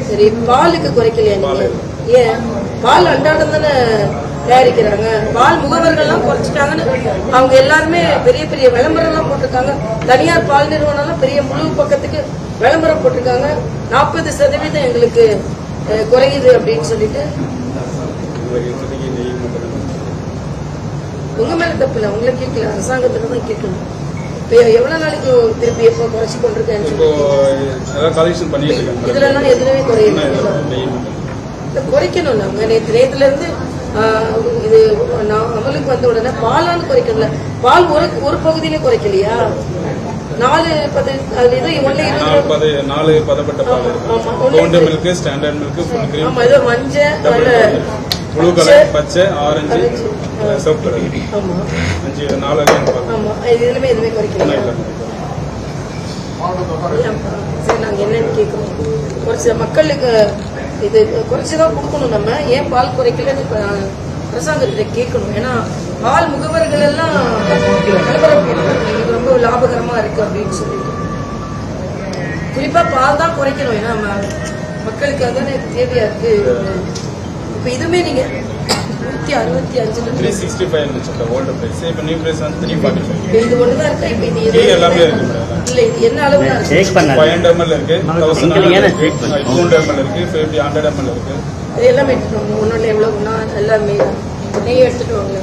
சரி, பாலுக்கு குறைக்கலையா நீங்க? ஏன்? பால் அன்றாடம் தானே தயாரிக்கிறாங்க. பால் முகவர்கள்லாம் குறைச்சிட்டாங்கன்னு அவங்க எல்லாருமே பெரிய பெரிய விளம்பரம் எல்லாம் போட்டிருக்காங்க. தனியார் பால் நிறுவனம் பெரிய முழு பக்கத்துக்கு விளம்பரம் போட்டிருக்காங்க. 40% எங்களுக்கு குறையுது அப்படின்னு சொல்லிட்டு. உங்க மேல தப்பு இல்லை, உங்களை கேட்கல, அரசாங்கத்துல தான் கேட்கணும். எவ்வளவு நாளைக்கு திருப்பி எப்போ குறைச்சி கொண்டிருக்கேன்? இதுல எல்லாம் எதுவுமே குறைக்கணும். நாங்க நேத்துல இருந்து இது அமலுக்கு வந்த உடனே பாலான்னு குறைக்கல. பால் ஒரு பகுதியில குறைக்கலையா? 4 மஞ்சள், பச்சை, ஆரஞ்சு, சிவப்பு கலர், 4 இதுலயுமே எதுவுமே குறைக்கல. சரி, நாங்க என்னன்னு கேட்கணும். குறைச்ச மக்களுக்கு இது குறைச்சுதான் கொடுக்கணும். நம்ம ஏன் பால் குறைக்கலன்னு இப்ப அரசாங்கத்திட்ட கேட்கணும். ஏன்னா பால் முகவர்கள் எல்லாம் இது ரொம்ப லாபகரமா இருக்கு அப்படின்னு சொல்லிட்டு குறிப்பா பால் தான் குறைக்கணும். ஏன்னா மக்களுக்கு அதானே தேவையா இருக்கு. இப்ப இதுவுமே நீங்க 165 இது ஒண்ணுதான் இருக்கா? இப்ப இது இல்ல, இது என்ன அளவு எல்லாமே ஒன்னொன்னு எவ்வளவுனா எல்லாமே நெய் எடுத்துட்டு வாங்க.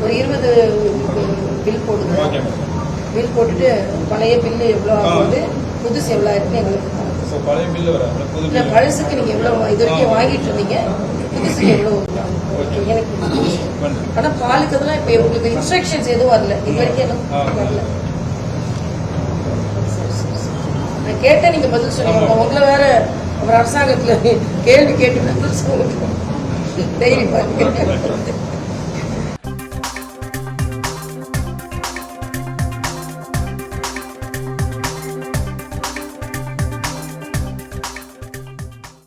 ஒரு 20 பில் போடுங்க. பில் போட்டுட்டு பழைய பில்லு எவ்வளவு ஆகுது, புதுசு எவ்வளவு ஆயிருக்குன்னு எங்களுக்கு பழசுக்கு நீங்க எவ்வளவு இது வரைக்கும் வாங்கிட்டு இருந்தீங்க, புதுசுக்கு எவ்வளவு எனக்கு. ஆனா பாலுக்கு அதெல்லாம் இப்ப உங்களுக்கு இன்ஸ்ட்ரக்ஷன்ஸ் எதுவும் வரல இது வரைக்கும் வரல. நான் கேட்டேன், நீங்க பதில் சொல்லுங்க. உங்களை வேற அவர் அரசாங்கத்துல கேள்வி கேட்டு பதில் சொல்லுங்க. தைரியம் பாருங்க.